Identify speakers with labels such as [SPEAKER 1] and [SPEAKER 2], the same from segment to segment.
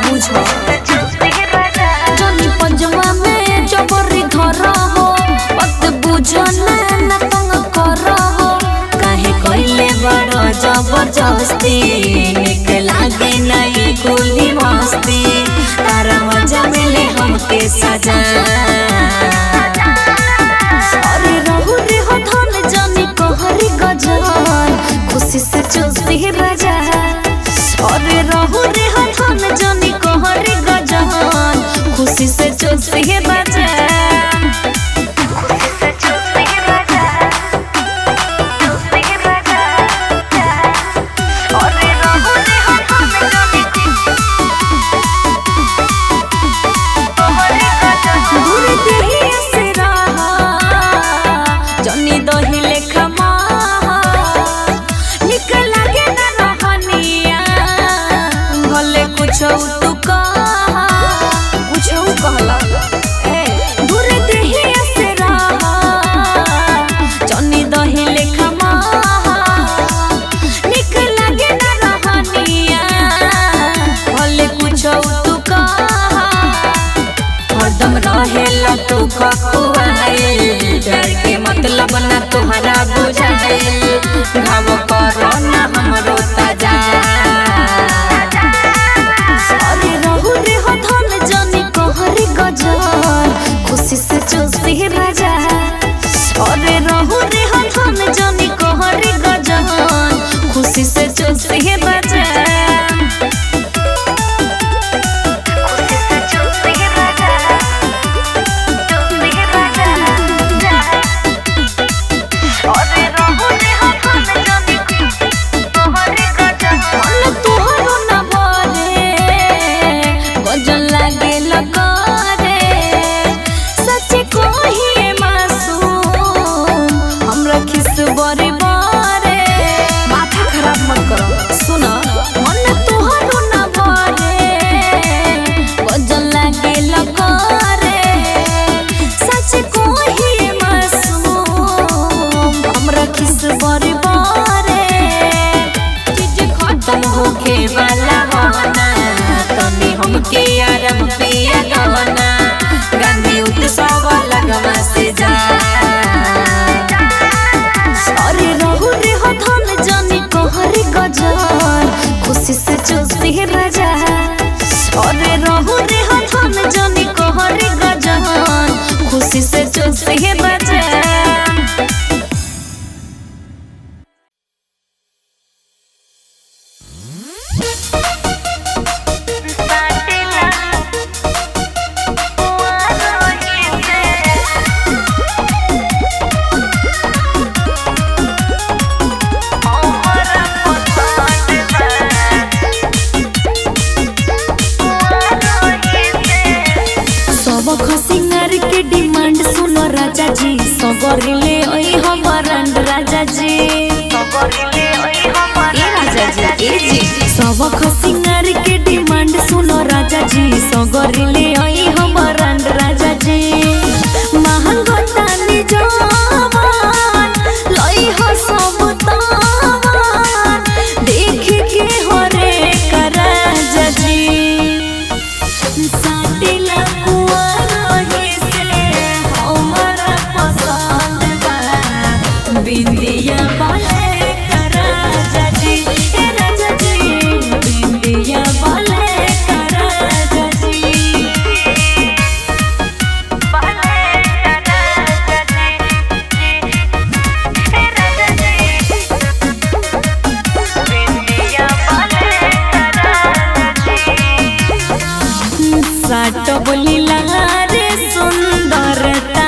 [SPEAKER 1] बुझो जनी पंजवा में जबरी धर हो वक्त बुझो ना तंग कर हो काहे कइले बड़ जबरदस्ती निक लागे नहीं कुली मस्ती तारा मजा मिले हमके सजा अरे रहु रे हो धन जनी कहरी गजल खुशी से चुस्ती राजा अरे रहु रे हो धन जनी कहरी गजल खुशी से चुस्ती राजा तू कुछो कहला दूर देही से रहा जनी दही लेखा निक लागे ना रहनिया भले कुछो तू कहा हरदम रहेला तू खखुआइल डर के मतलब ना तुहरा बुझाइल घाव करो ना हमरो ताजा खुशी से चुस्ती राजा अरे रहु रे हथन जनी कहरी गजन खुशी से चुस्ती राजा माथा खराब मत करो सुना मन तोहरो ना भरे गजल लागे लकरे सच कोही मासूम हमरा किस बरी बारे चीज खत्म होके वाला होना तनी हमके आराम पिया गवना गांधी उत्सव लगवा से जा खुशी से चुस्ती राजा अरे रहु रे हथन जनी कहरी गजन खुशी से चुस्ती राजा सिंगर के डिमांड सुनो राजा जी सगरिले ओई हमरंड राजा जी ए जी सब सिंगर के डिमांड सुनो राजा जी सगरिले ओई हमरंड राजा जी महंगो तानी जवान लई हो सब तावान देख के होरे कर राजा जी साटिला बिंदिया बाले राजा जी बिंदिया बाले राजा जी साट बोली रे सुंदरता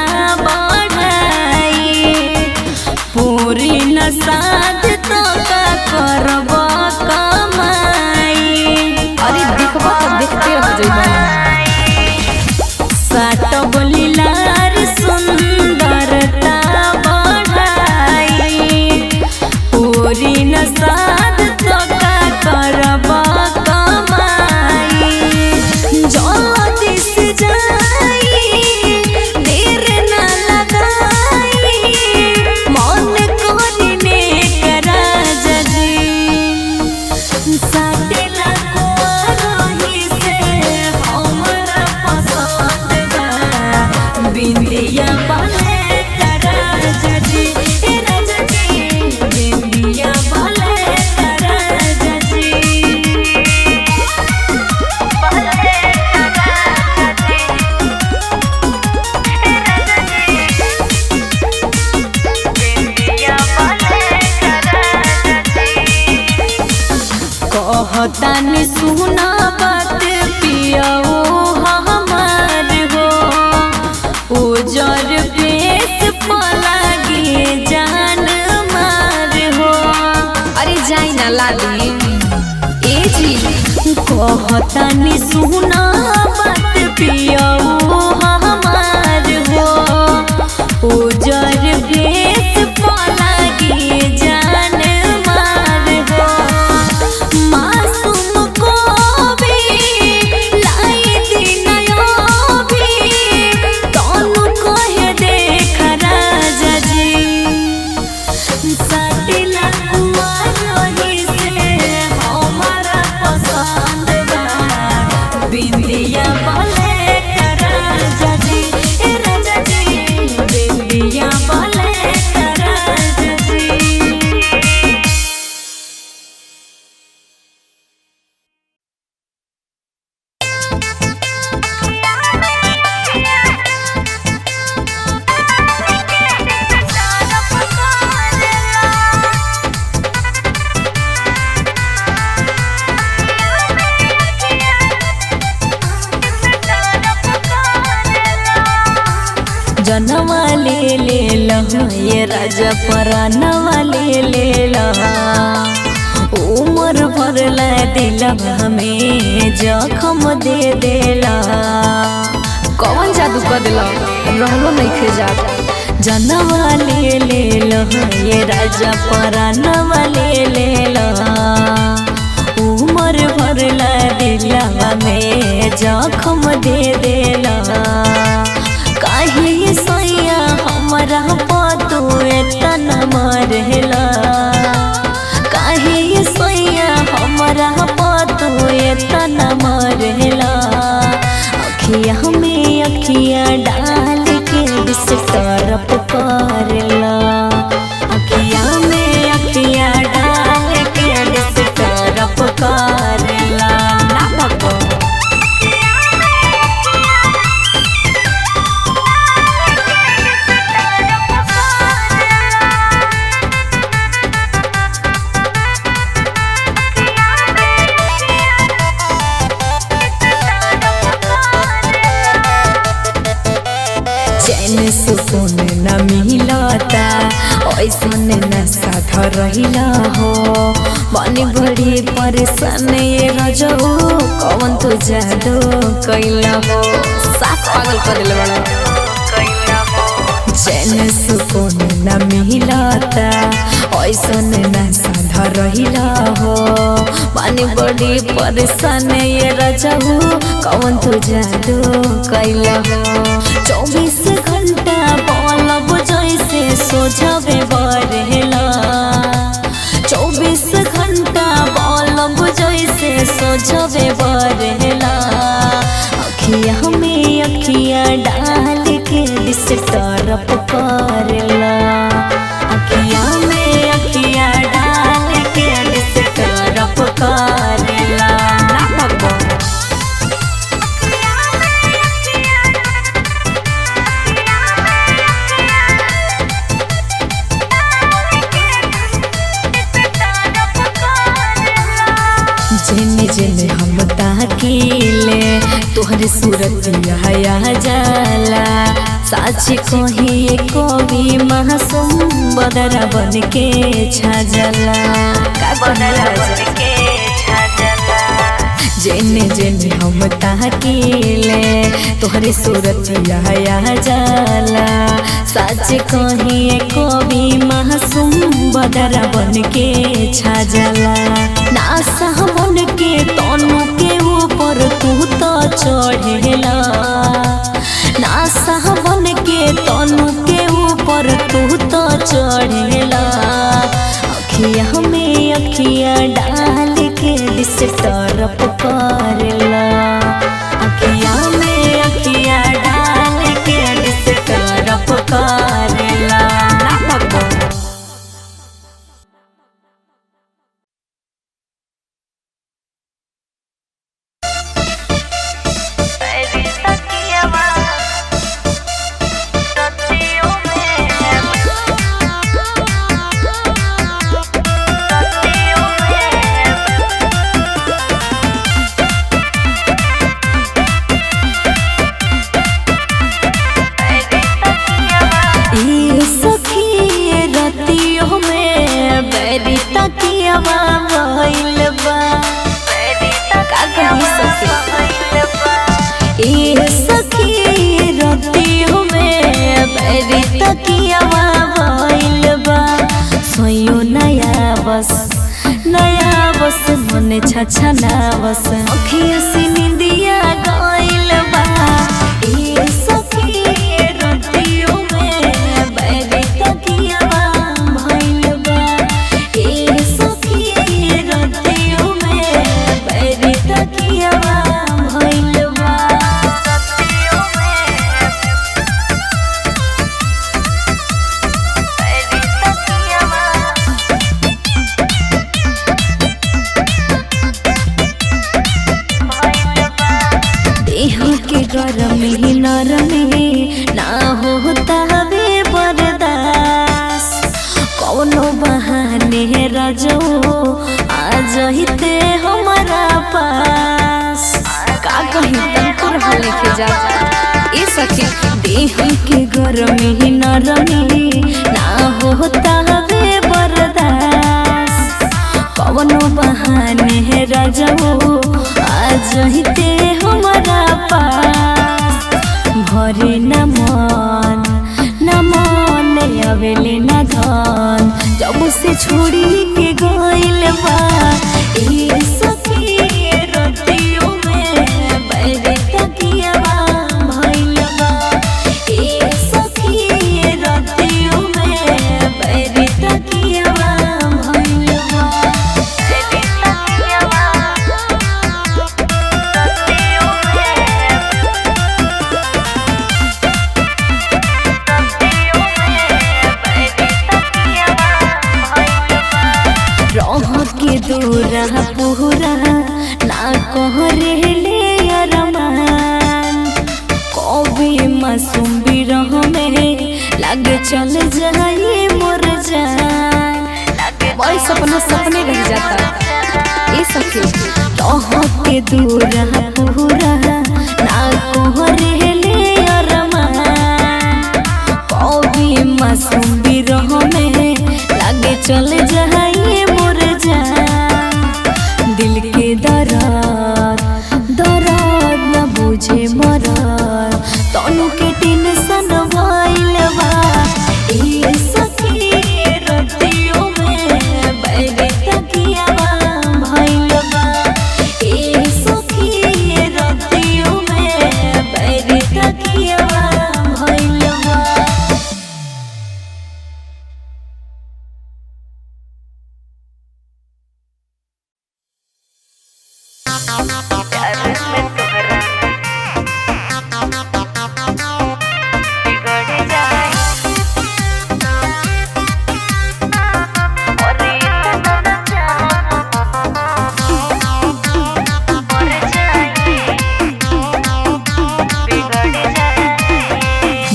[SPEAKER 1] पूरी न साध तो का करब कमाई अरे देखबा तो देखते रह जइबा साट बोली रे सुंदरता बढ़ाई पूरी न साध तो का करब कमाई जल्दी से जाई देर न लगाई मन राजा जी साटे ला रही से कहतानी सुना बात पियऊ हमार हो उजर भेस पलागी जान मार हो मासूम को भी लाई दिनयो भी तनु कहे देख राजा जी साटिला कुआरोही से हमारा पसंद बा बिंदिया बोले राजा जी राजा जी बिंदिया बोले राजा जी। जनवा ले ये राजा परानवा ले उमर भरला दिल हमें जखम दे देला कौन जादू कर दिला रहलो नहीं खे जात जनवा ले ये राजा परानवा ले उमर भरला दिल हमें जखम दे देला काहे सैया हमारा पतू एतना मरेला काहे सैया हमारा पतू एतना मरेला अखिया में अखिया डाल के दिस तरफ करेला अखिया में अखिया डाल के दिस तरफ करेला ना भगो चैन सुकून न मिलता ऐसन नशा धर रहिला हो बनी बड़ी परेशान ये रजऊ कौन तो जादू कैला हो साफ पागल कर दिल बड़ा चैन सुकून न मिलता ऐसन नशा धर रहिला हो बनी बड़ी परेशान ये रजऊ कौन तो जादू कैला हो 24 घंटा बलब जैसे सोझबे बरहेला 24 घंटा बलब जैसे सोझबे बरहेला अखिया में अखिया डाल के दिस तरफ करेला अखिया में अखिया डाल के दिस तरफ करेला ना भगो जेने जेने हम ताकीले तोहरे सूरत हया जाला साच कही कवि मासूम बदरा बन के छाजला जेने जेने हम ताकीले तोहरे सूरत हया जाला साच कही कवि मासूम बदरा बन के छाजला नासा बन के तनु के ऊपर तू तो चढ़ेला नासा बन के तनु के ऊपर तू तो चढ़ेला अखिया में अखिया डाल के दिस तरफ करेला अखिया में अखिया डाल के दिस तरफ करेला ना भगो मन छछनावस अखिया से निंदिया गइल बा ए सखी रतियों में बैरे तकिया भइल बा ए सखी रतियों में बैरे तकिया भइल बा के गरम ही नरम ना होता हवे बर्दास कौनो बहाने रजो आ जहिते हमारा पास का कहीं तंकुर हाले के जा ए सखी देह के गरम ही नरम ना होता हवे बर्दास कौनो बहाने रजो आ जहिते हमारा पास भरे न मन अवेले न धन जब से छोड़ी के गइल बा ए सखी रतियों में बैरे तकिया भइल बा ए सखी रतियों में बैरे तकिया भइल बा के दूरा पूरा ना कहरे ले अरमान कभी मासूम बिरह में लागे चल जाए मोर जान वही सपने रह जाता ए सखी के दूरा पूरा ना कहरे ले अरमान कभी मासूम बिरह में लागे चल जाए दिल के दर्द न बुझे मरद तनु के टेंशन भइल बा ए सखी रतियों में बैरे तकिया भइल बा ए सखी रतियों में बैरे तकिया भइल बा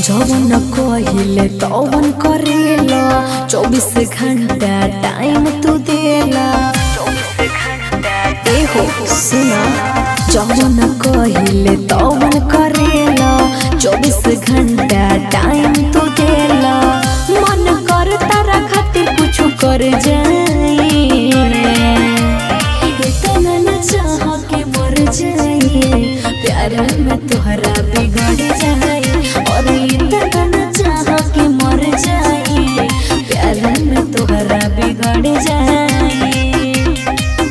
[SPEAKER 1] जवन कहिले तवन करेला 24 घंटा टाइम तू देला ए हो सुना जवन कहिले तवन करेला 24 घंटा टाइम तू देला मन कर तारा खातिर कुछ कर जाए इतना न चाह के मर जाए प्यार में तोहरा बिगड़ जाए और इतना न चाह के मर जाए प्यार में तोहरा बिगड़ जाए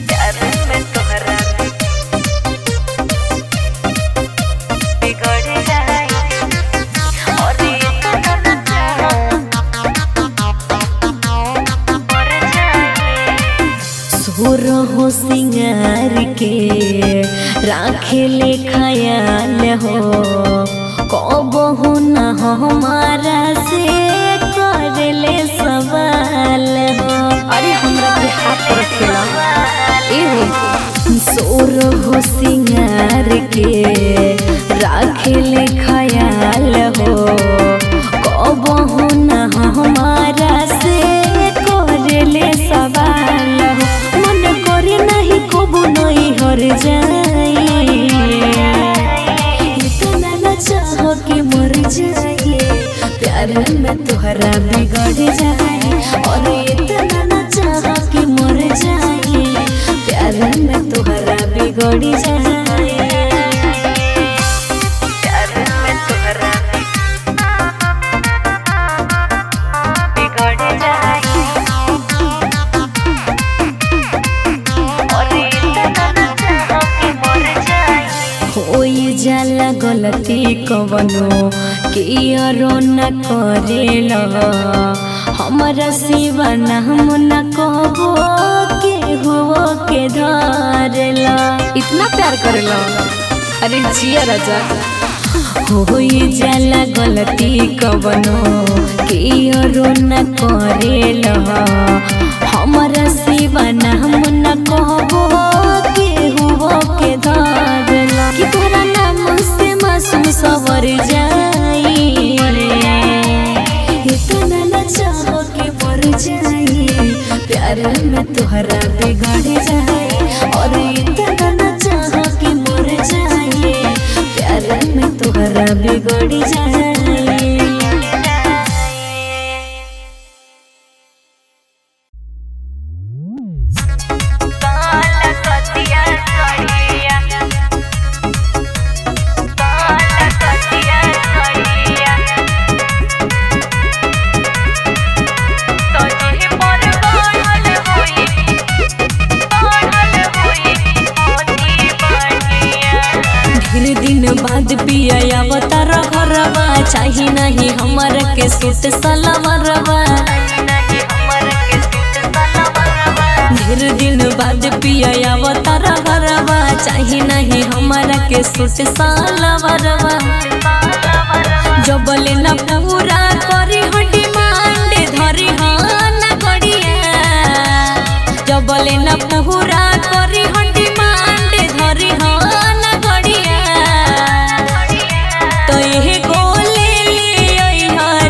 [SPEAKER 1] प्यार में तोहरा बिगड़ जाए और इतना न चाह मर जाए सुर हो सिंगार के राखे ले ख्याल हो कबहू न हमारा से कर ले सवाल हो अरे हमरा के हाथ पर रखेला ए सोर हो सिंगार के राखे ले ख्याल हो कबहू न हमारा से कर ले सवाल हो मन करे नहीं कबू नहीं हर जाए इतना न चाह के मर जाए प्यार में तोहरा बिगड़ जाए और इतना न चाह के मर जाए प्यार में तोहरा बिगड़ जाए प्यार में तोहरा बिगड़ जाए और होई जाला गलती कवनो कियारो न करेला हमरा सिवा हम न कहबो के हो के धरेला।
[SPEAKER 2] इतना प्यार करेला, अरे जिया राजा।
[SPEAKER 1] होई जाला गलती कवनो कियारो न करेला हमरा सिवा हम न कहबो के हो के धरेला। कि तोरा नाम से मासूम सवर जाई इतना न चाहो के मर जाई प्यार में तोहरा बिगड़ जाए और इतना न चाहो के मर जाए प्यार में तोहरा बिगड़ जाए। बाद पिया अवतार घरवा चाही नहीं हमर के सूट सलवारवा। ढेर दिन बाद पिया अवतार घरवा चाही नहीं हमर के सूट सलवारवा। जबले न पूरा करी हो डिमांड धरी हो न गड़िया जबले न पूरा करी हो डिमांड धरी हो न गड़िया। तो ये गोले ले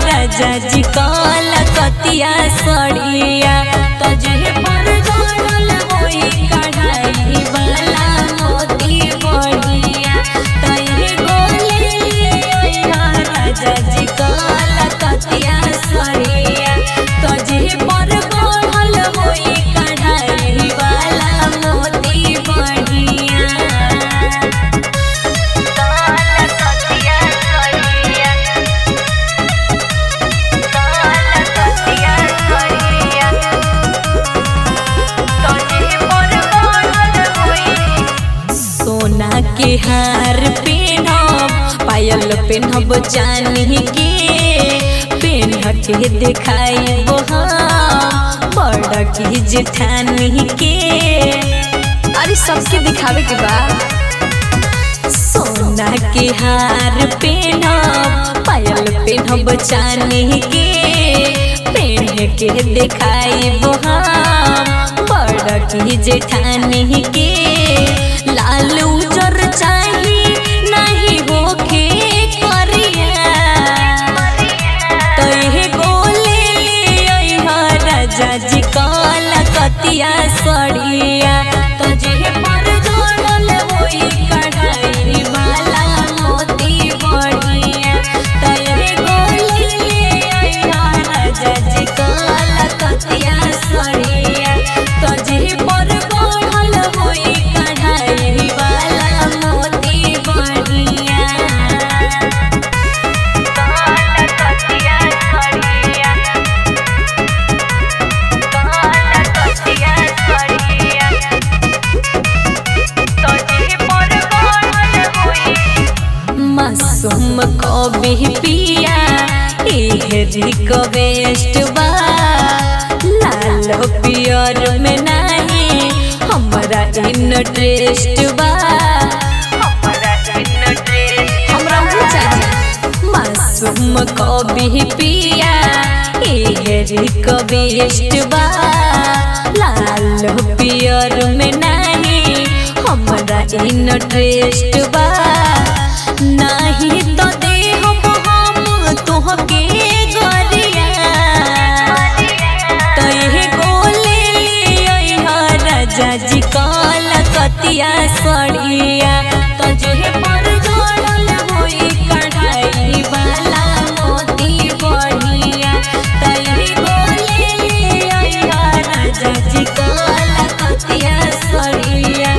[SPEAKER 1] राजा जी काल कतिया सड़िया तजे पर गोल होई कढ़ाई वाला मोती बढ़िया। तो ये गोले ले राजा जी काल कतिया सड़िया तजे पर गोल होई कढ़ाई वाला मोती बढ़िया। सोना के हार पहनब पायल पहनब चांदी के पहन के दिखाई बड़ा की जेठानी के।
[SPEAKER 2] अरे सबके दिखावे के बा।
[SPEAKER 1] सोना के हार पहनब पायल पहनब चांदी के पहन के दिखाई बड़ा की जेठानी के। लाल उजर चाही नहीं होके करिया तो ये गोले ले राजा जी काल कतिया सड़िया तजे पर गोल होई कढ़ाई वाला मोती बढ़िया। तो ये गोले ले राजा जी काल कतिया सड़िया तजे पर गोल होई कढ़ाई वाला मोती बढ़िया। मासूम कभी पिया रिक्वेस्ट बा लाल पियर में नहीं हमरा इंटरेस्ट बा।
[SPEAKER 2] हमरा वो चाहिए।
[SPEAKER 1] मासूम कभी पिया रिक्वेस्ट बा लाल पियर में नहीं हमरा इंटरेस्ट बा। नहीं तो दे हम तोहके गरिया तो ये गोले ले राजा जी काल कतिया सड़िया तजे पर गोल होई कढ़ाई वाला मोती बढ़िया। तो ये गोले ले राजा जी काल कतिया सड़िया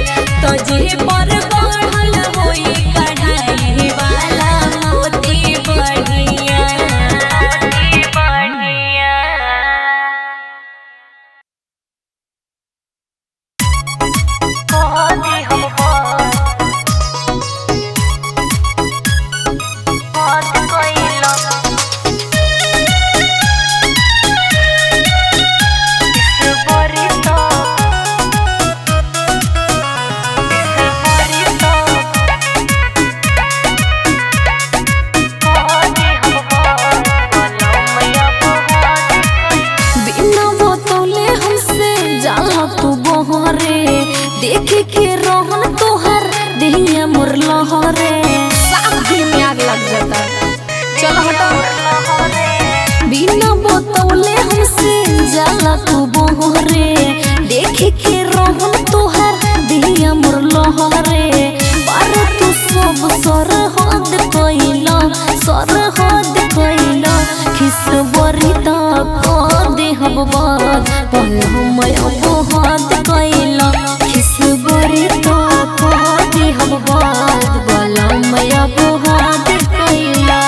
[SPEAKER 1] तजे पर गोल होई कढ़ाई वाला मोती बढ़िया। हम रोहन तुहार दिया मोर लहरे पर तू सब सर हद कइला खिस बरी तक दे हम बात पल हम अपहद कइला खिस बरी तक दे हम बात पल हम अपहद कइला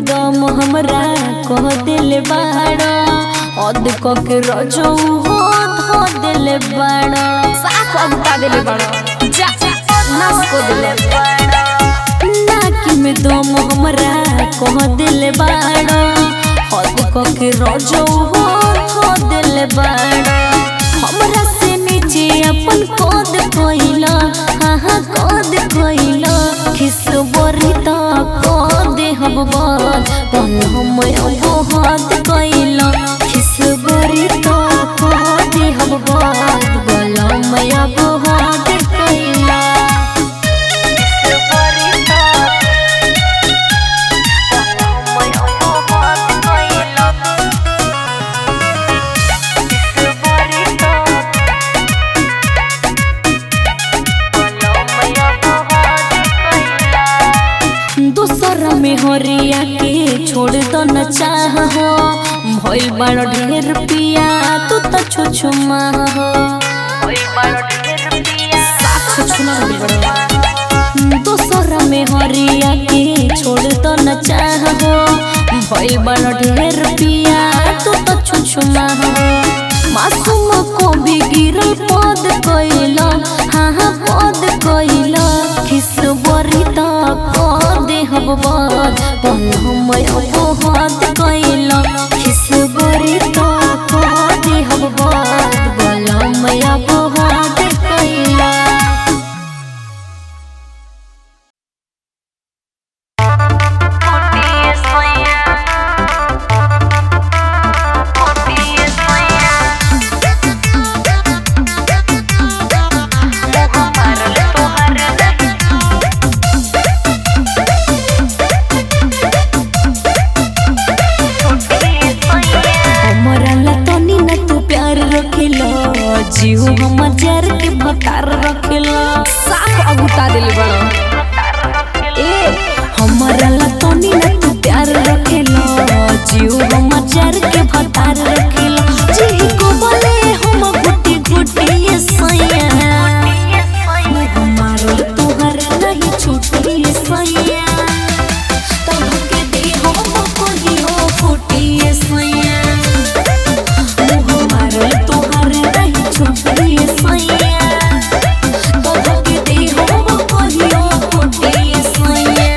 [SPEAKER 1] दम हमरा कह दिल बाड़ा अद के रजो हो धो दिल बाड़ा
[SPEAKER 2] साफ अगुता देले बड़ो जा नास को दिले
[SPEAKER 1] नाकी में दम हमरा कह दिल बाड़ा अद के रजो हो धो दिल बाड़ा हमरा से नीचे अपन कद कइला हाँ कद कइला खिस बरी तक दे हम बात पल हम अपहद कइला खिस बरी तक दे हम बात पल हम अपहद कइला दूसरा में हरिया के छोड़ दो न चाह हो भइल बड़ ढेर पिया तू तो छुछुमा हो
[SPEAKER 2] साफ छुछुना बड़ो
[SPEAKER 1] दूसरा में हरिया के छोड़ दो न चाह हो भइल बड़ ढेर पिया तू तो छुछुमा हो मासूम को भी गिरल पद कइला हाँ पद कइला खिस बरी तक दे हम बात पल हम अपहद कइला खिस बरी तक दे हम बात पल हम अपहद कइला जीव हम जर के भतार रखेला
[SPEAKER 2] साफ अगुता देले बड़ो
[SPEAKER 1] ए हमरा ला तनी न तू प्यार रखेला जीव हम जर के भतार रखेला जी को बोले हम गुटी गुटी ये सैया हमारे तोहर नहीं छूटी ये सैया तब के दे हम कोई हो फूटी ये सैया हमारे तोहर नहीं छूटी ये सैया तब के दे हम कोई हो फूटी ये सैया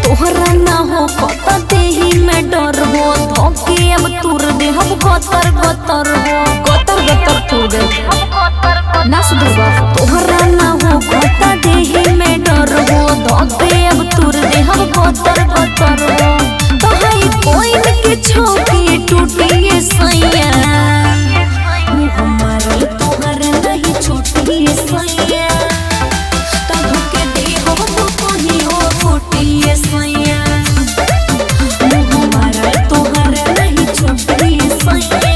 [SPEAKER 1] तोहरा ना हो पता देही में डर हो धोके अब तुर दे हम गतर गतर हो
[SPEAKER 2] गतर गतर तू दे ना सुधरबा
[SPEAKER 1] तोहरा ना हो पता देही में डर हो धोके अब तुर दे हम गतर गतर हो कहीं कोई के छोकी टूटी ये सैया हमारे तोहर नहीं छूटी ये सैया तब के दे हम कोई हो फूटी ये सैया हमारे तोहर नहीं छूटी ये सैया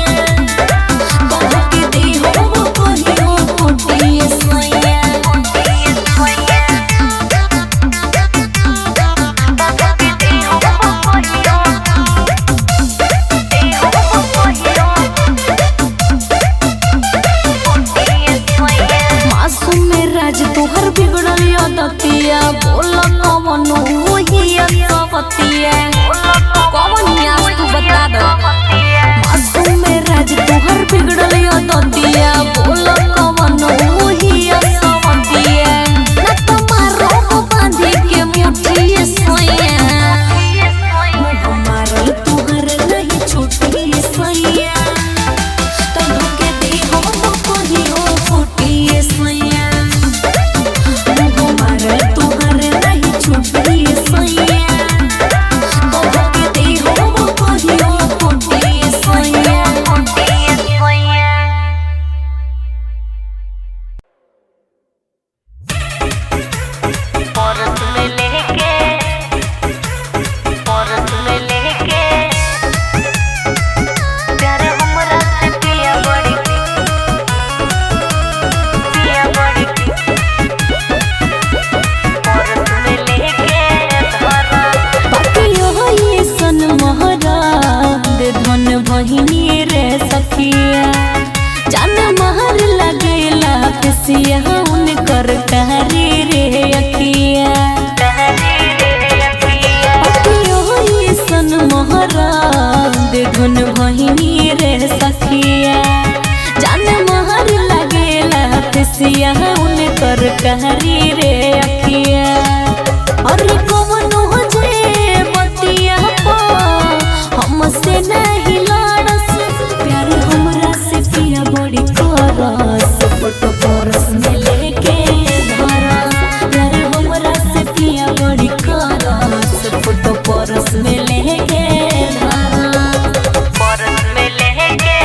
[SPEAKER 1] तब के दे हम कोई हो फूटी ये सैया मासूम राज तोहर बिगड़ल दतिया बोला कवन हुई सवतिया
[SPEAKER 2] कौन न्यास तू बता दो
[SPEAKER 1] मासूम राज तोहर बिगड़ल दतिया बोला कवन हुई सवतिया न तुम्हारो बांधे के मुट्ठी सैया हमारे तोहर नहीं छूटी सैया तब के दे हम सखिया जान महर लगेला पेसिया उनकर कहरी रे अखिया सन मोहरा दे धुन भहिनी रे सखिया जान महर लगेला पेसिया उनकर कहरी रे अखिया और कवनो जे बतिया पा हमसे नहीं लड़स प्यार हमरा से पिया बड़ी करस फोटो परस में लेके धरस प्यार हमरा से पिया बड़ी करस फोटो परस में लेके धरस परस में लेके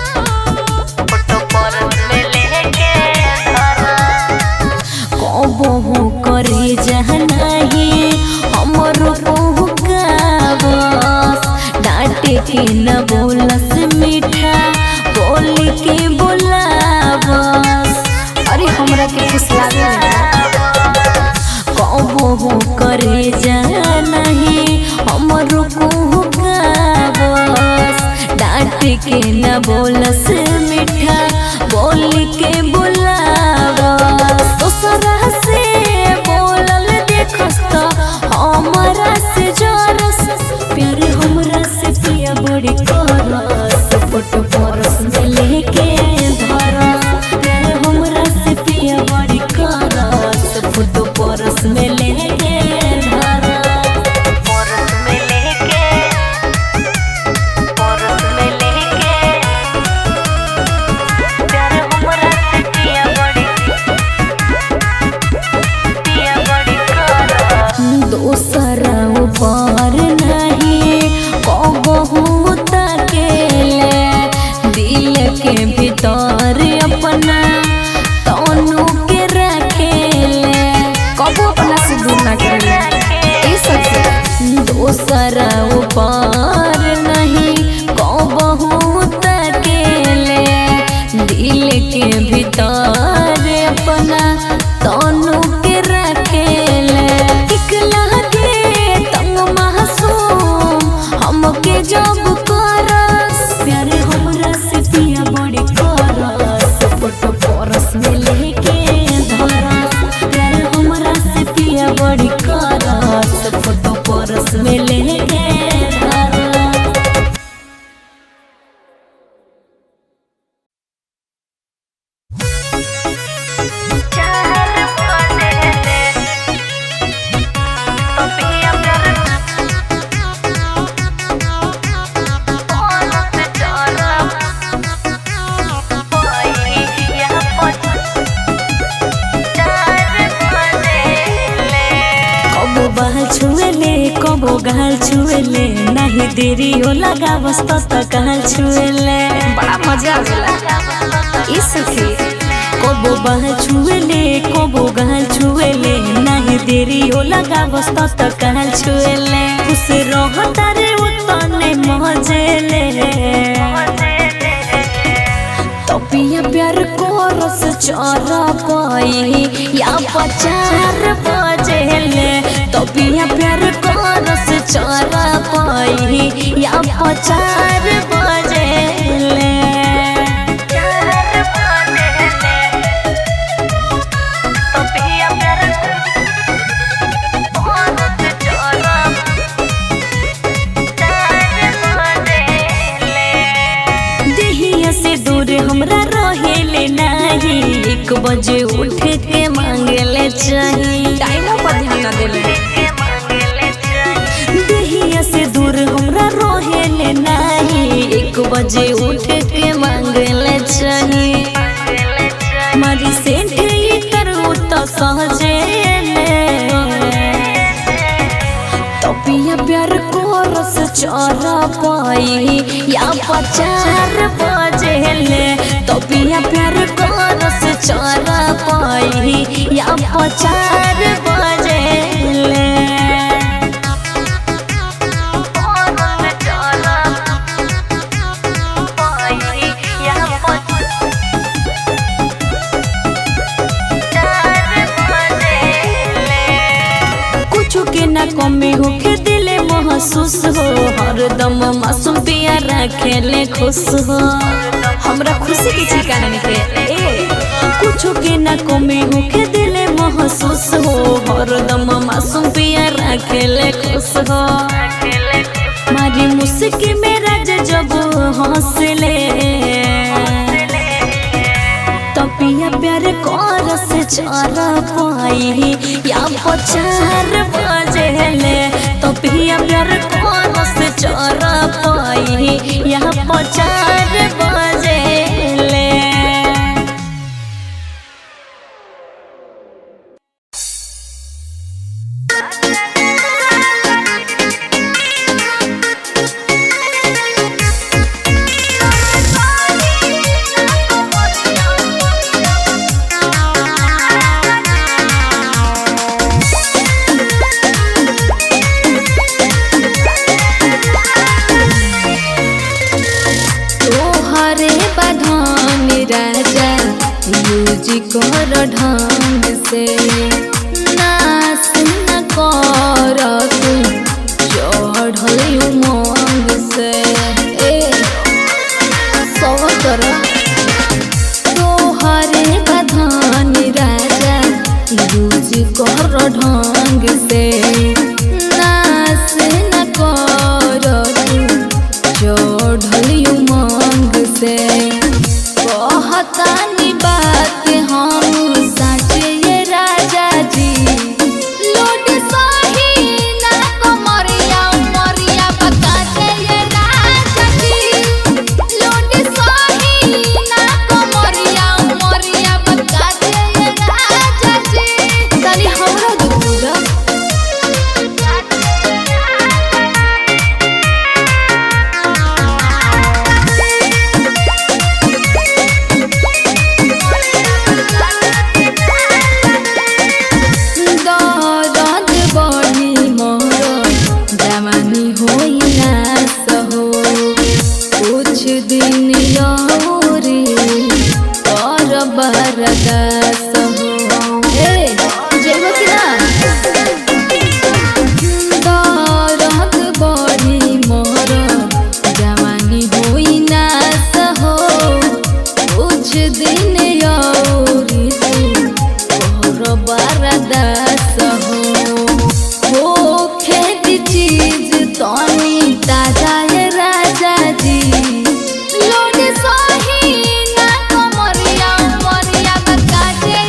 [SPEAKER 1] फोटो परस में लेके बहु करे जहनाही हमरो बहु गावस डांटे के न बोलस मीठा बोली के बोलावस
[SPEAKER 2] अरे हमरा के खुश लागे
[SPEAKER 1] बहु करे जहनाही हमरो बहु गावस डांटे के न बोलस मीठा बोली के बोलावस दूसरा से बोलल देखस त हमरा से जरस प्यार हमरा से पिया बड़ी करस फोटो परस में लेके धरस प्यार हमरा से पिया बड़ी करस फोटो परस में लेके धरस परस में लेके प्यार हमरा से पिया बड़ी दूसरा ऊपर नहीं कबहू तकेले दिल के भीतर अपना तनु के रखेले
[SPEAKER 2] कबो अपना से दूर ना करेला ए सब
[SPEAKER 1] दूसरा ऊपर नहीं कबहू तकेले दिल के भीतर अपना तनु के रखेले हमके जब करस प्यार हमरा से पिया बड़ी करस फोटो परस में लेके धरस प्यार हमरा से पिया बड़ी करस फोटो परस में लेके कबो गाल छुएले नहीं देरी हो लगा बस तो गाल छुएले
[SPEAKER 2] बड़ा मजा आवेला ई सखी
[SPEAKER 1] कबो बाल छुएले कबो गाल छुएले नहीं देरी हो लगा बस तो गाल छुएले खुश रहता रे उतने मजेले तो पिया प्यार को रस चरा पाई या पचार बजेले तो पिया प्यार को रस चरा पाई या पचार बजेले देहिया से दूर हमरा रहेले नहीं 1 बजे उठ के मांगेले चाहिए
[SPEAKER 2] टाइम पर ध्यान ना देले
[SPEAKER 1] देहिया से दूर हमरा रहेले नहीं 1 बजे उठ के मांगेले चाहिए मारी सेंठ ही करू तो सहजेले तो पिया प्यार को रस चरा पाई या पचार बजेले तो पिया प्यार को रस चरा पाई या पचार बजेले महसूस हो, हरदम मासूम पिया रखेले खुश हो। हमरा खुशी के ठिकाना निके कुछ के ना कमी हो के दिले महसूस हो, हरदम मासूम पिया रखेले खुश हो। मारी मुस्की मेरा जब हंसले तो पिया प्यार कर से चार पाई या पचार बजेले तो पिया प्यार कर से चार पाई या पचार बजेले। कर ढंग से नास न कर तू चढ़ल उमंग से सवर तोहरे बधान राजा यूज कर ढंग से नास न कर तू चढ़ल उमंग से कहतानी बात हम साचे ये राजा जी लोड सही ना कमरिया उमरिया बताते ये राजा जी लोड सही ना कमरिया उमरिया बताते ये राजा जी तनी हमरा दूरा बरदास हो जेबो कि ना दरद बड़ी मोर जवानी होई नास हो कुछ दिन औरी तोहर बरदास हो खेती चीज तनी ताजा ये राजा जी लोड सही ना कमरिया उमरिया बताते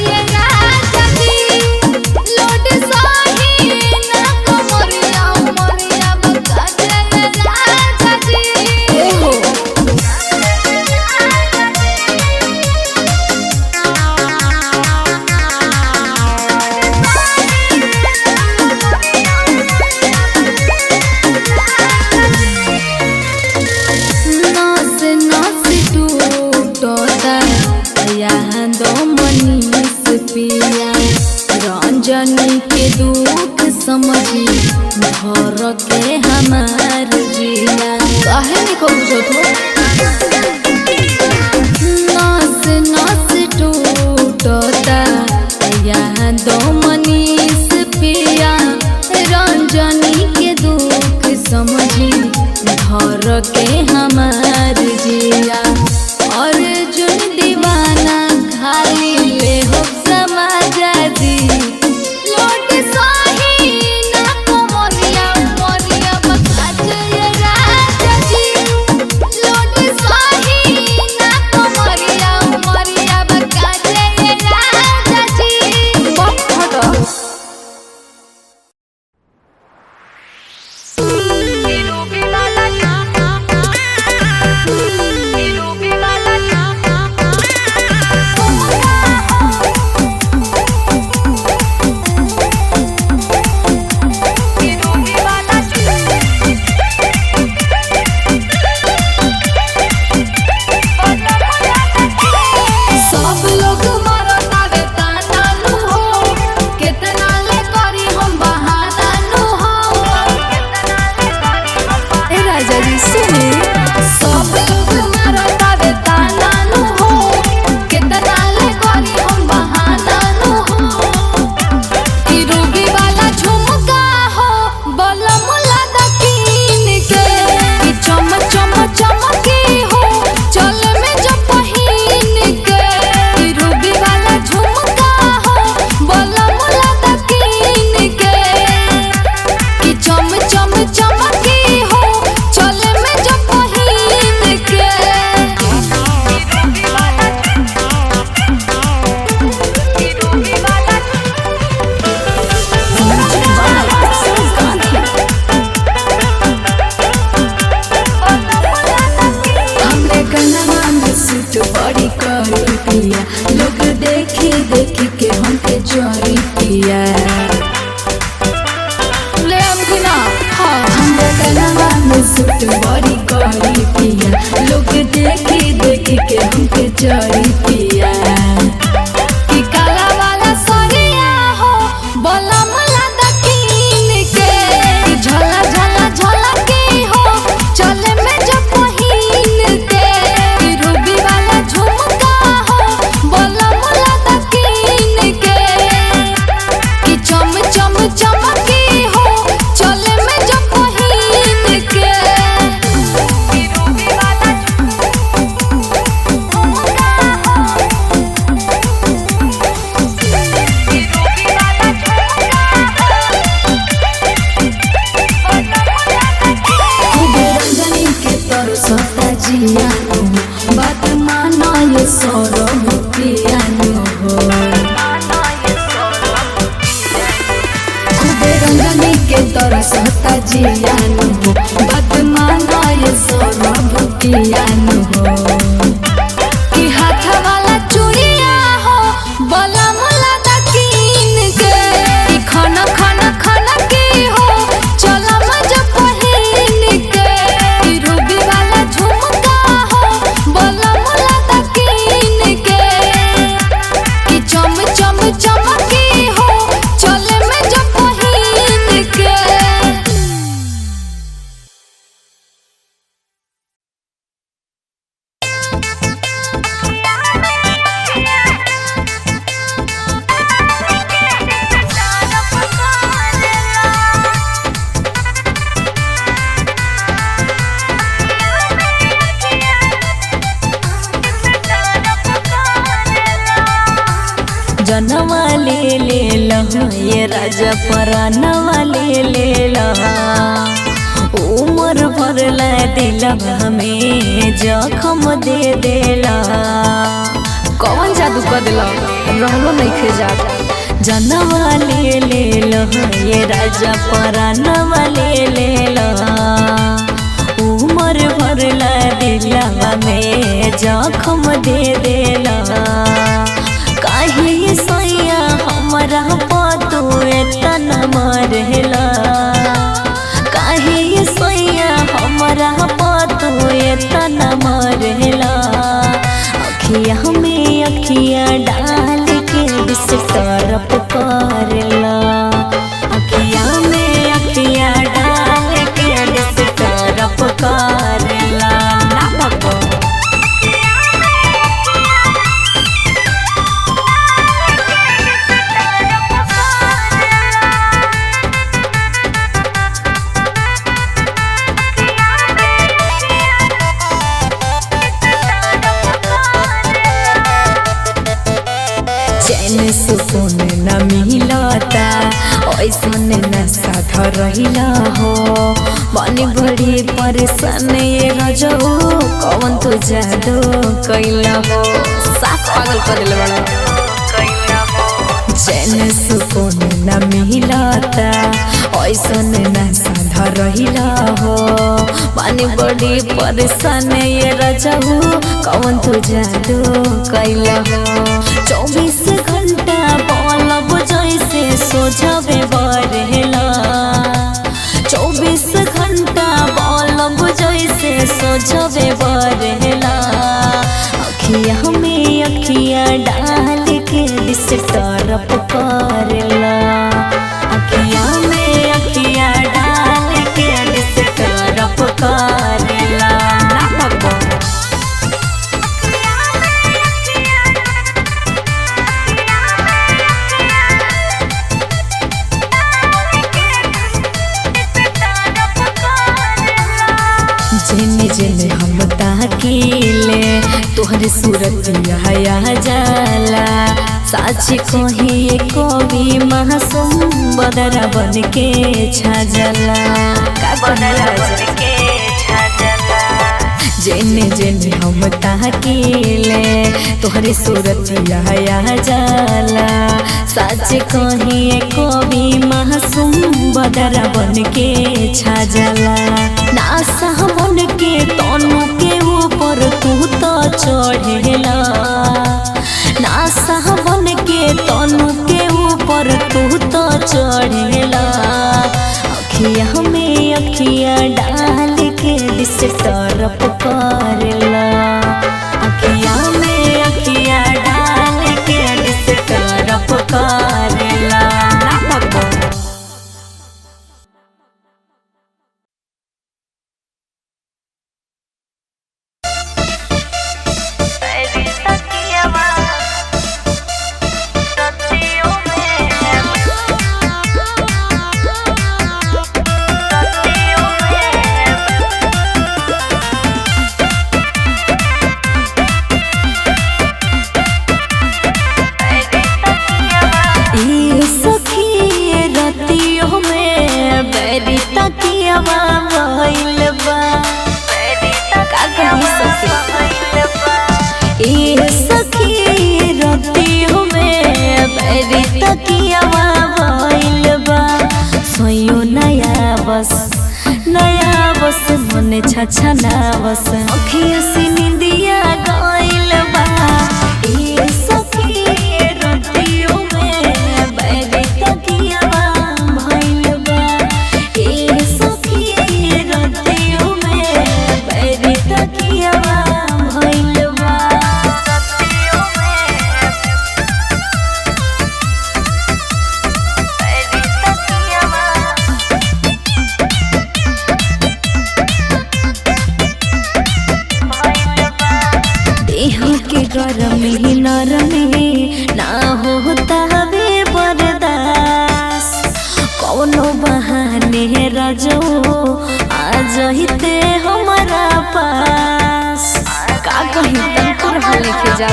[SPEAKER 2] जड़ी पिया कि काला वाला सरिया हो बोला मला दकीन के झला झला झला के हो चले में जो पहिन के रूबी वाला झुमका हो बोला मला दकीन के कि चम चम चमके हो चले में जो पहिन के रूबी वाला जिया बात मानो ये सौरभ पियानो हो खूबे रंगनी के तरह सहता जियानो हो बात मानो ये सौरभ पियानो हो कि हाथ वाला चूड़िया हो बोला मुला दकीन के कि खाना खाना खाना के हो चला मजा पहिन के कि रूबी वाला झुमका हो बोला मुला दकीन के कि चम चम चमके हो चले में जो पहिन के
[SPEAKER 1] जनवा ले लहा ये राजा परानवा ले लहा उम्र भर ला दिलवा हमें जखम दे देला
[SPEAKER 2] कौन जादू कर दिला रहलो नहीं खे जात
[SPEAKER 1] जनवा ले लहा ये राजा परानवा ले लहा उम्र भर ला दिलवा में जखम दे देला काहे सैया हमरा पतू एतना मरेला काहे सैया हमरा पतू एतना मरेला अखिया में अखिया डाल के दिस तरफ करेला अखिया में अखिया डाल के दिस तरफ करेला ना भगो चैन सुकून न मिलता ऐसन नशा धरहिला हो बनी बड़ी परेशान ये रजो कौन तो जादू कैला हो
[SPEAKER 2] साफ पागल कर दिले बड़ा
[SPEAKER 1] चैन सुकून न मिलता ऐसन नशा धरहिला हो बनी बड़ी परेशान ये रजो कौन तो जादू कैला हो 24 घंटा बलब जैसे सोझबे बरहेला 24 घंटा बलब जैसे सोझबे बरहेला अखिया में अखिया डाल के दिस तरफ करेला अखिया में अखिया डाल के दिस तरफ करेला ना भगवान जेने जेने हम ताकीले तोहरे सूरत हया जाला साच कही कवि मासूम बदरा बन के छाजला जेने जेने हम ताकीले तोहरे सूरत हया जाला साच कही कवि मासूम बदरा बन के छाजला नासा बन के तनु के ऊपर तू तो चढ़ेला नासा बन के तनु के ऊपर तू तो चढ़ेला अखिया में अखिया डाल के दिस तरफ करेला अखिया में छछनावस अखिया से निंदिया गइल बा ए सखी रतियों में बैरे तकियावा भइल बा ए सखी रतियों में बैरे तकियावा भइल बा रतियों में बैरे तकियावा देह के गरम ही नरम ही ना होता हवे बर्दास कौनो बहाने रजो आ जहिते हमारा पास
[SPEAKER 2] का कहीं तनको रहा लेके जा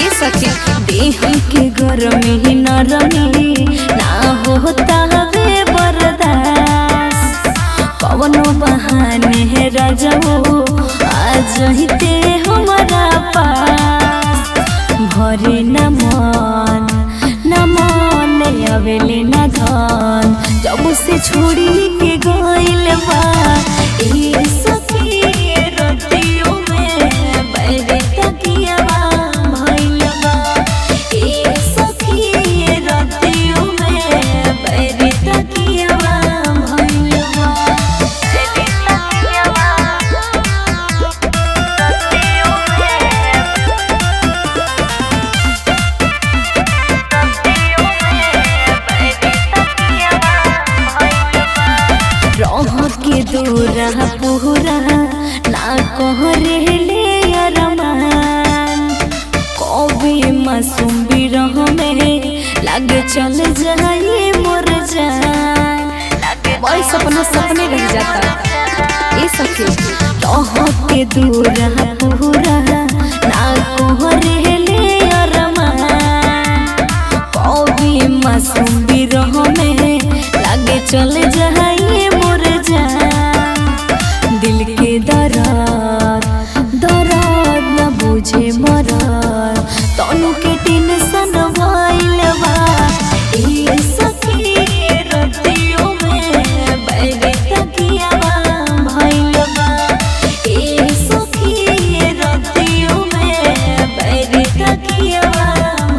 [SPEAKER 2] ए सखी
[SPEAKER 1] देह के गरम ही नरम ही ना होता हवे बर्दास कौनो बहाने रजो आ जहिते हमारा पास भरे न मन अवेले न धन जब से छोड़ी के गइल बा ए सखी रतियों में बैरे तकियावा भइल बा ए सखी रतियों में बैरे तकियावा भइल बा बैरे तकियावा रह के दूरा पूरा ना कहरे ले अरमान कभी मासूम बिरह में लगे चल जाए मोर जान
[SPEAKER 2] वही सपना सपने रह जाता ए सखी
[SPEAKER 1] रह के दूरा पूरा ना कहरे ले अरमान कभी मासूम बिरह में लगे चल जाए मोर जान दिल के दर्द न बुझे मरद तनु के टेंशन भइल बा ए सखी रतियों में बैरे तकियावा भइल बा ए सखी रतियों में बैरे तकियावा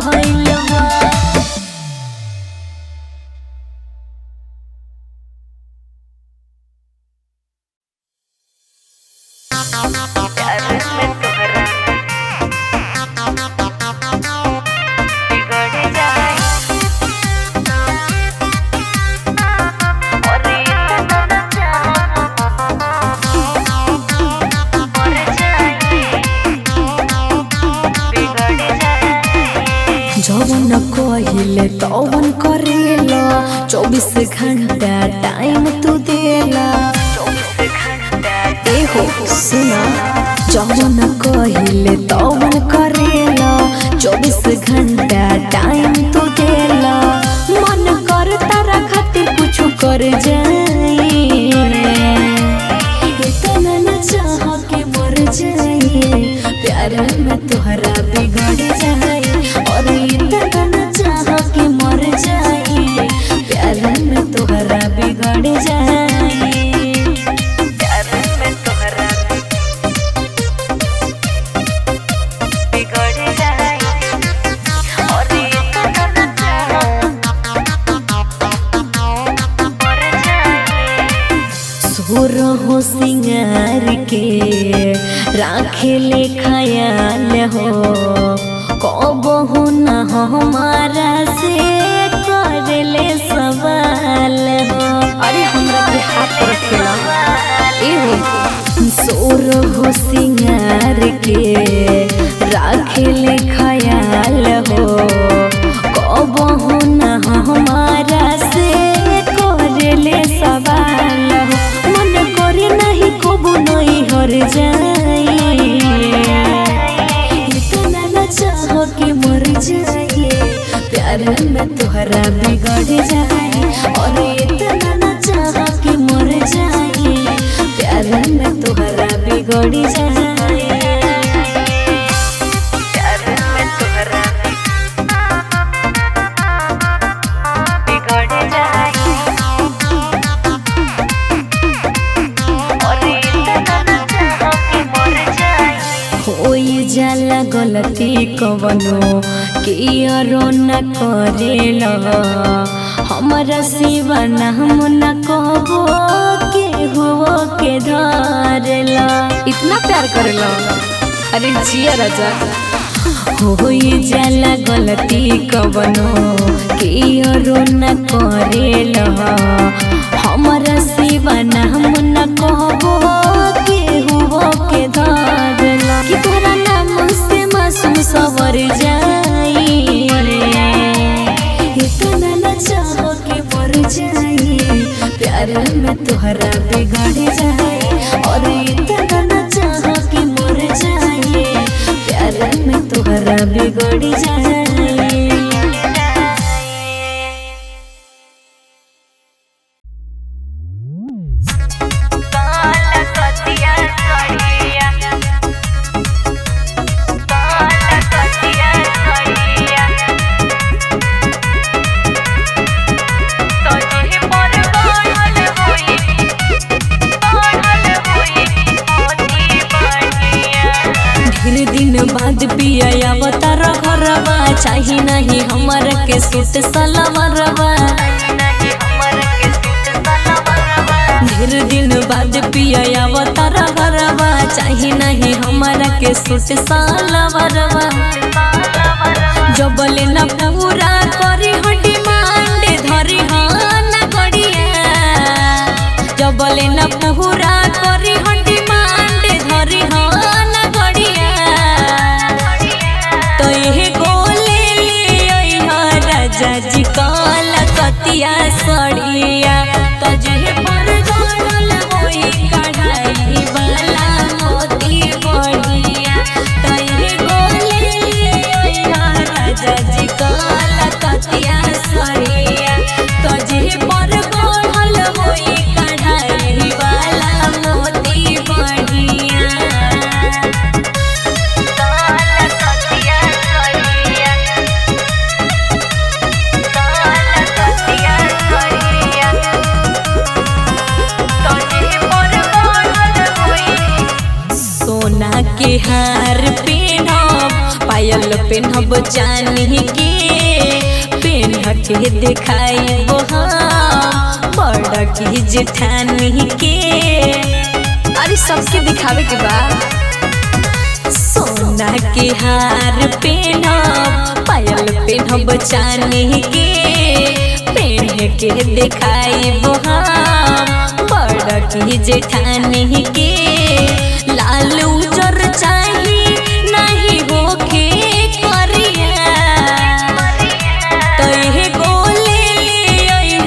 [SPEAKER 1] भइल बा जवन कहिले तवन करेला 24 घंटा टाइम तू देला ए हो सुना जवन कहिले तवन करेला 24 घंटा टाइम तू देला मन कर तारा खातिर कुछ कर जाए इतना न चाह के मर जाए प्यार में तोहरा बिगड़ जाए और इतना न चाह के मर जाए प्यार में तोहरा बिगड़ जाए प्यार में तोहरा बिगड़ जाए और इतना न चाह मर जाए सुर हो सिंगार के राखे ले ख्याल हो कबहू न हमारा से कर ले सवाल हो
[SPEAKER 2] अरे हमरा के हाथ पर रखेला ए हो
[SPEAKER 1] सोर हो सिंगार के राखे ले ख्याल हो कबहू न हमारा से कर ले सवाल हो मन करे नहीं कबू नहीं हर जाए इतना न चाह के मर जाए प्यार में तोहरा बिगड़ जाए और इतना न चाह के मर जाए प्यार में तोहरा बिगड़ जाए प्यार में तोहरा बिगड़ जाए और इतना गलती कवनो कियारो न करेला हमरा सिवा नाम न कहबो केहू के धरेला।
[SPEAKER 2] इतना प्यार करेला, अरे जिया राजा।
[SPEAKER 1] होई जाला गलती कवनो कियारो न करेला हमरा सिवा नाम न कहबो केहू के धरेला। कि तोरा नाम से मासूम सवर जाई इतना न चाहो कि मर जाई प्यार में तोहरा बिगड़ जाए और इतना न चाहो कि मर जाए प्यार में तोहरा बिगड़ जाए। दिन बाद पिया अवतार घरवा चाही नहीं हमर के सूट सलवारवा। ढेर दिन बाद पिया अवतार घरवा चाही नहीं हमर के सूट सलवारवा। जबले न पूरा करी हो डिमांड धरी हो न गड़िया जबले न पूरा करी हो डिमांड धरी हो न गड़िया। तो ये गोले ले राजा जी काल कतिया सड़िया तजे पर जोड़ल होई कढ़ाई वाला मोती बढ़िया। तो ये गोले ले राजा जी काल कतिया सड़िया तजे पर जोड़ल होई कढ़ाई वाला मोती बढ़िया। सोना के हार पहनब पायल पहनब चांदी के पहन के दिखाई बड़ा की जेठानी के।
[SPEAKER 2] अरे सबके दिखावे के बाद
[SPEAKER 1] सोना के हार पहनब पायल पहनब चांदी के पहन के दिखाई बड़ा की जेठानी के। लाल उजर चाही नहीं होके करिया तो ये गोले ले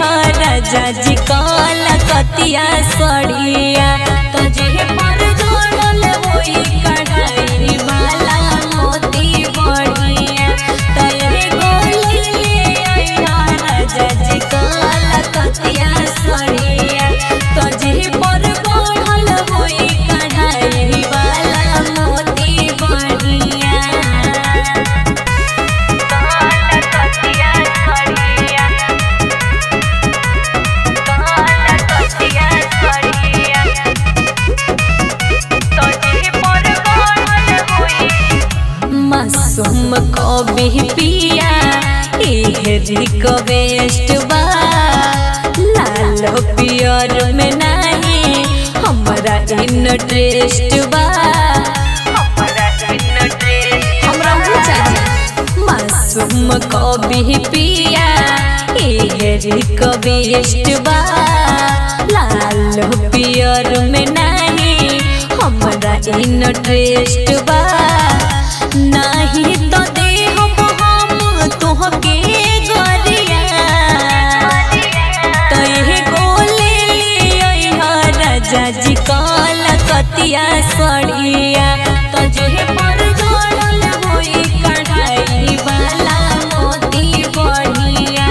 [SPEAKER 1] राजा जी काल कतिया सड़िया तजे पर जोड़ल होई कढ़ाई वाला मोती बढ़िया। तो ये गोले ले राजा जी काल कतिया सड़िया तजे पर जोड़ल होई कढ़ाई वाला मोती बढ़िया। मासूम कभी पिया एहरी कवेस्ट बा लाल पियर में नहीं हमरा इंटरेस्ट बा।
[SPEAKER 2] हमरा वो चाहिए।
[SPEAKER 1] मासूम कभी पिया एहरी कवेस्ट बा लाल पियर में नहीं हमरा इंटरेस्ट बा। नहीं तो दे हम तोहके गरिया तो ये गोले ले राजा जी काल कतिया सड़िया तजे पर जोड़ल होई कढ़ाई वाला मोती बढ़िया।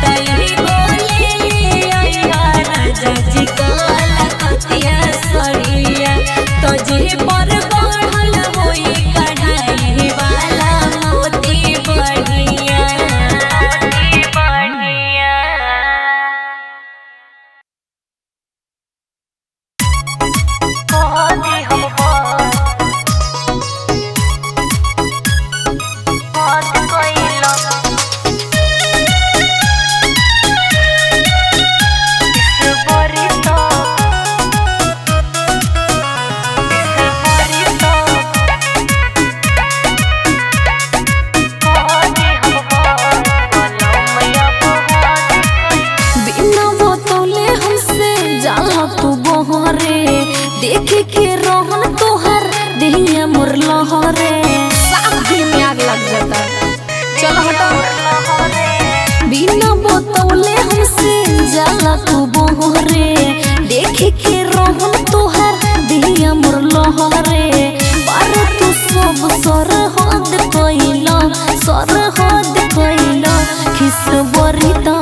[SPEAKER 1] तो ये गोले ले राजा जी काल कतिया सड़िया तजे पर जोड़ल होई कढ़ाई वाला तू बोहरे देखे के रोहन तुहार दिया मोर लहरे पर तू सब सर हद कइला सर हद कइला खिस बरी त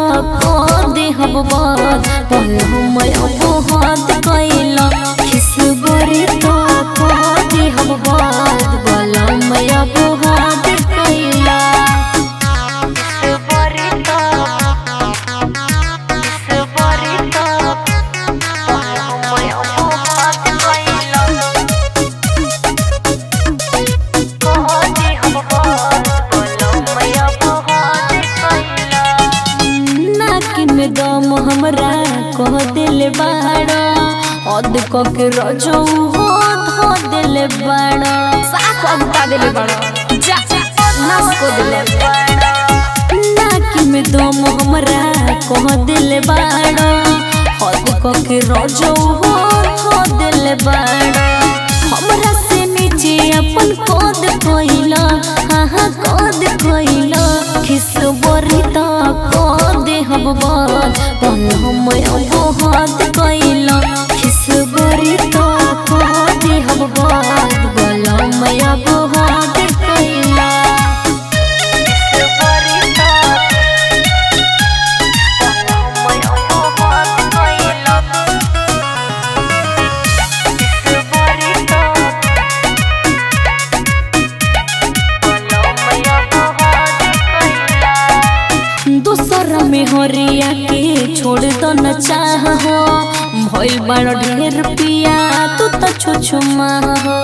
[SPEAKER 1] क दे हम बात पल हम अपहद कइला खिस बरी त क दे हम बात पल हम अपहद कइला दम हमरा कह दिल बाड़ा अद के रजो हो धो दिल बाड़ा
[SPEAKER 2] साफ अगुता देले बड़ा जा नास को दिले
[SPEAKER 1] नाकी में दम हमरा कह दिल बाड़ा अद के रजो हो धो दिल बाड़ा हमरा से नीचे अपन कद कइला हाँ कद कइला खिस बरी त क दे हम बात पल हम अपहद कइला खिस बरी त क दे हम बात पल हम अपहद कइला दूसरा में हरिया के छोड़ दो न चाह हो भइल बड़ ढेर पिया तू तो छुछुमा हो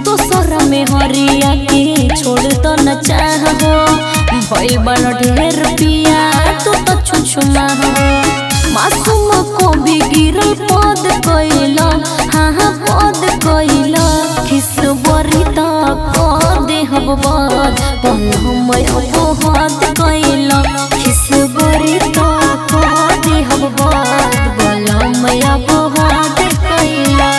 [SPEAKER 1] दूसरा में हरिया के छोड़ दो न चाह हो भइल बड़ ढेर पिया तू तो छुछुमा हो मासूम को भी गिरल पद कइला हाँ पद कइला खिस बरी त क दे हम बात पल हम अपहद कइला खिस बरी त क दे हम बात पल हम अपहद कइला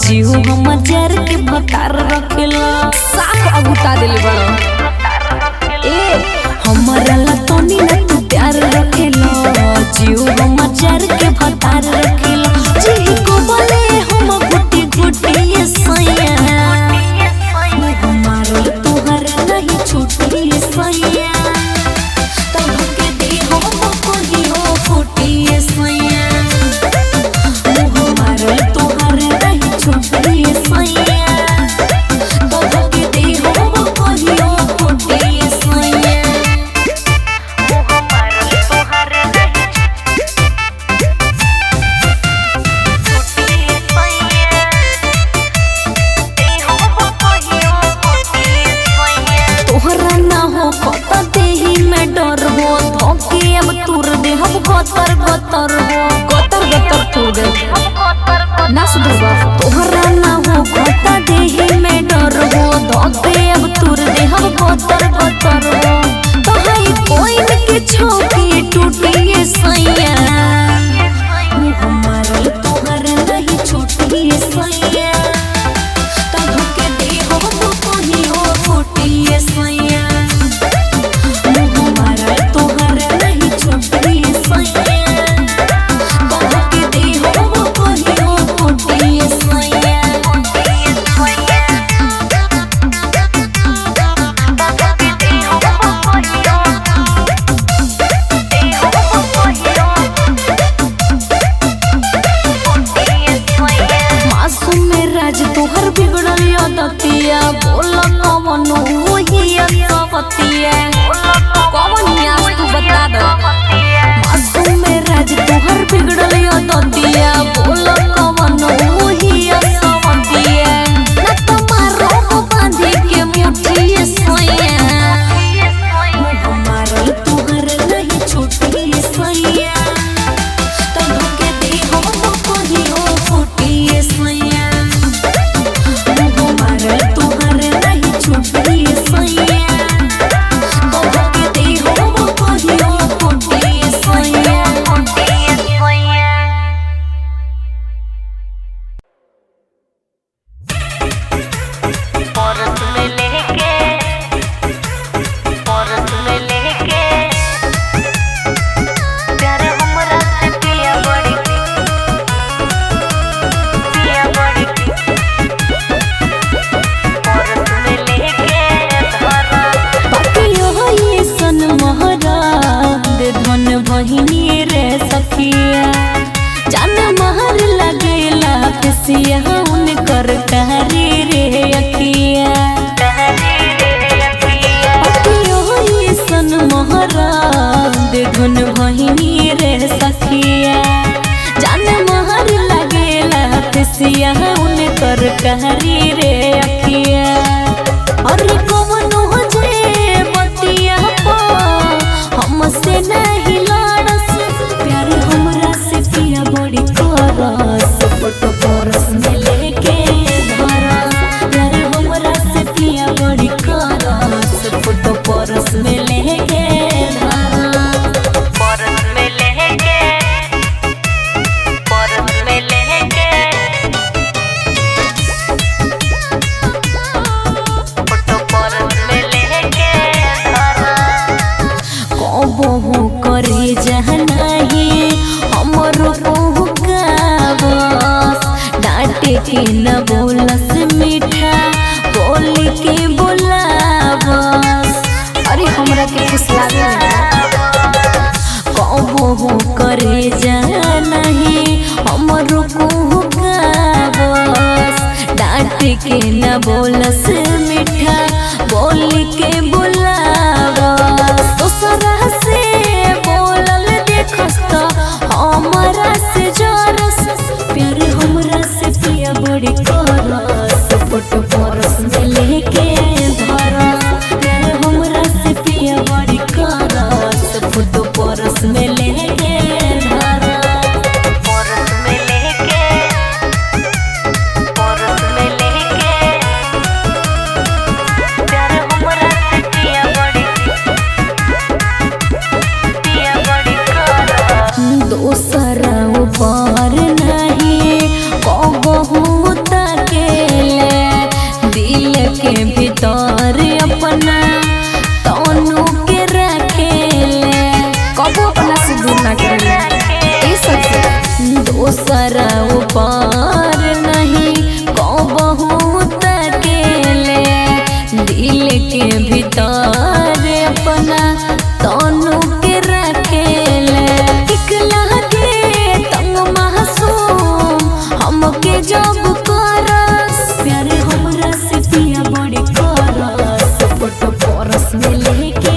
[SPEAKER 1] जीव हमर जर के भतार रखेला
[SPEAKER 2] साफ अगुता देले बड़ा
[SPEAKER 1] ए हमरा ला तनी न तू प्यार रखेला जीव हमर जर के भतार रखेला जी को बोले हम गुटी गुटी ये सैया हमारो तोहर नहीं छूटी सैया तब के दे हम कोही हो फूटी ये सैया हमारो तोहर नहीं छूटी सैया तब के दे हम कोही हो फूटी सैया तोहरा ना हो पता देही में डर हो धोके अब तुर दे हम गतर गतर हो
[SPEAKER 2] गतर गतर तू दे ना सुधरबा
[SPEAKER 1] तोहरा ना हो पता देही में डर हो धोके अब तुर दे हम गतर गतर हो तहाई कोई के छोकी टूटी सैया हमारा तोहरा नहीं छूटी सैया तब के दे हम कोही हो फूटी सैया हमारा तोहरा नहीं छूटी सैया खुशिया उन्हें तरकारी रे अखिया। अरे कौन हो जे बतिया पा हमसे नहीं लड़स, प्यार हमरा से पिया बड़ी करस, फोटो परस में लेके धरस, प्यार हमरा से पिया बड़ी करस, फोटो परस में लेके बहु करे जहनाही हमरो बहु काबस, डांटे के न बोलस मीठा बोली के बोलाबस।
[SPEAKER 2] अरे हमरा के खुश लागे
[SPEAKER 1] बहु करे जहनाही हमरो बहु काबस, डांटे के न बोलस मीठा बोली के बोलाबस। दूसरा से बोलल देखस त हमरा से जरस, प्यार हमरा से पिया बड़ी करस, फोटो परस में लेके धरस, प्यार हमरा से पिया बड़ी करस, फोटो परस में लेके दूसरा ऊपर नहीं कबहू तकेले, दिल के भीतर अपना तनु के रखेले,
[SPEAKER 2] कबो अपना से दूर ना करेले। ए सब
[SPEAKER 1] दूसरा ऊपर नहीं कबहू तकेले, दिल के भीतर अपना तनु के रखेले। हमके जब करस, प्यार हमरा से पिया बड़ी करस, फोटो परस में लेके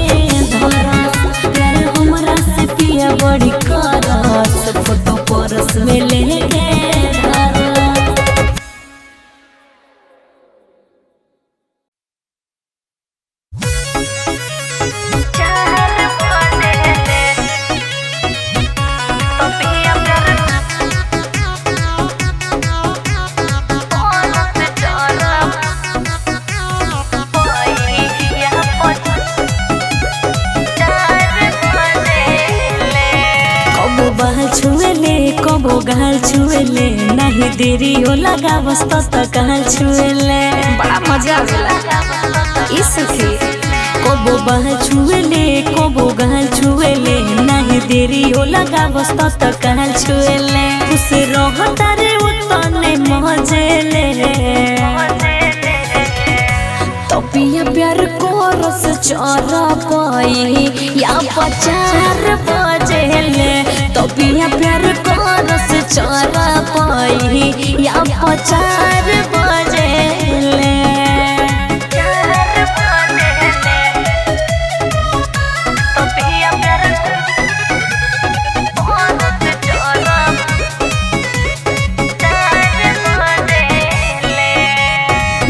[SPEAKER 1] धरस, प्यार हमरा से पिया बड़ी करस, फोटो परस में लेके कबो गाल छुएले, नहीं देरी हो लगा बस तो गाल छुएले,
[SPEAKER 2] बड़ा मजा आवेला।
[SPEAKER 1] ई सखी कबो बाल छुएले कबो गाल छुएले, नहीं देरी हो लगा बस तो गाल छुएले, खुश रहता रे उतने मजेले। तो पिया प्यार को रस चारा पाई या पचार बजेले, तो पिया प्यार को रस चारा पाई या पचार बजेले।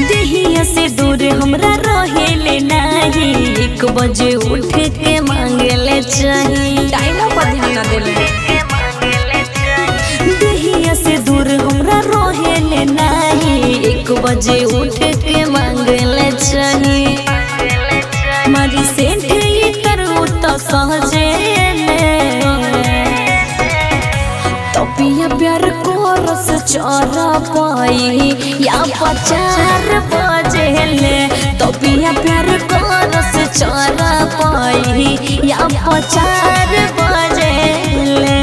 [SPEAKER 1] देहिया से दूर हमरा रहेले नहीं, 1 बजे उठ के मांगेले चाहिए,
[SPEAKER 2] टाइम पर ध्यान ना देले।
[SPEAKER 1] देहिया से दूर हमरा रहेले नहीं, 1 बजे उठ के मांगेले चाहिए, मारी सेंट ही करू तो सहजेले। तो पिया प्यार को रस चारा पाई या पचार बजेले, तो पिया प्यार को रस चारा पाई या पचार बजेले।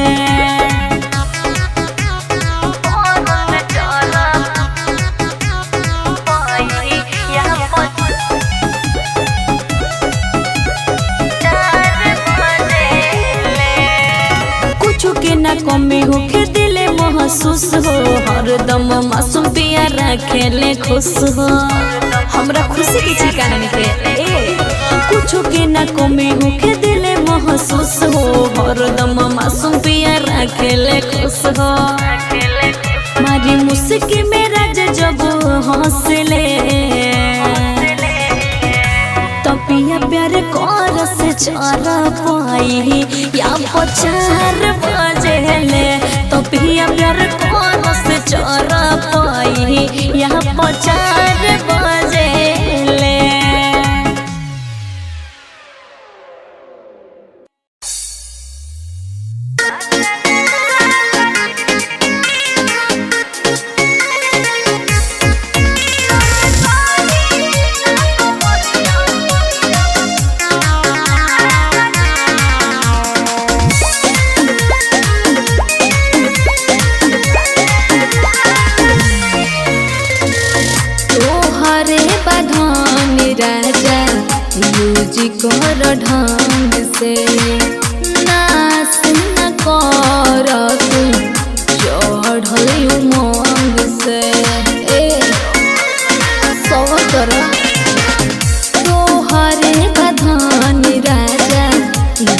[SPEAKER 1] के ना कमी होके दिले महसूस हो, हरदम मासूम पिया रखेले खुश हो, हमरा खुशी के ठिकाना निके। कुछ के ना कमी होके दिले महसूस हो, हरदम मासूम पिया रखेले खुश हो, बड़ी मुश्किल में राज जब हौसले तो पिया प्यार कर से चार पाई या पचार बजेले तो पिया प्यार कर से चार पाई या पचार बजेले।
[SPEAKER 2] राजा यूज कर ढंग से नाश न कर तू चढ़ल उमंग से सतर तोहरे बधान राजा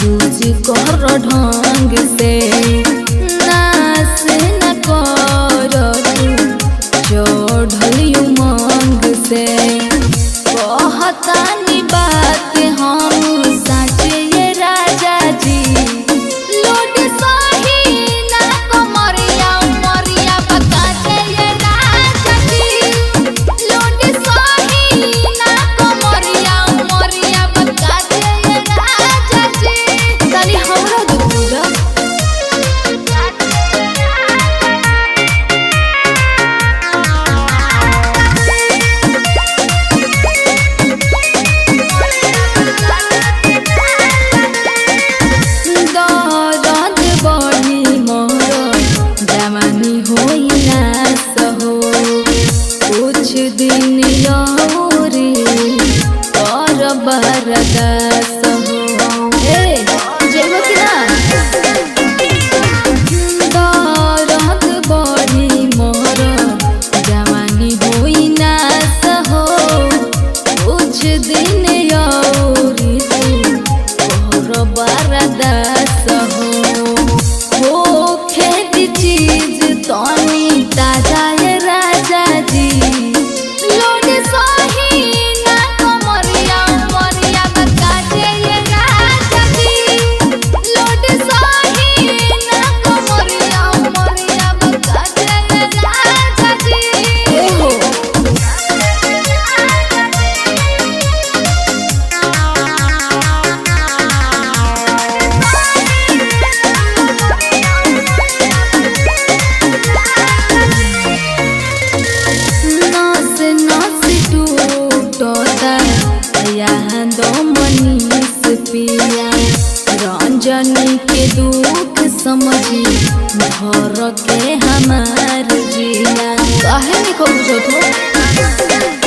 [SPEAKER 2] यूज कर ढंग से नाश न कर तू चढ़ल उमंग से कहतानी बात हम साचे ये राजा जी लोड सही ना कमरिया उमरिया बताते ये राजा जी लोड सही ना कमरिया उमरिया बताते ये राजा जी तनी हमरा दूरा बरदास हो जेबो कि ना दरद बड़ी मोर जवानी होई नास हो कुछ दिन औरी तोहर बरदास हो खेती चीज तनी ताजा ये राजा जी लोड सही ना कमरिया उमरिया बताते ये राजा जी लोड सही ना कमरिया उमरिया बताते ये राजा जी हो नस नस टूटता यहाँ दो मनीष पिया रंजनी के दुख समझी घर के हमार जिया काहे नहीं को बुझत हो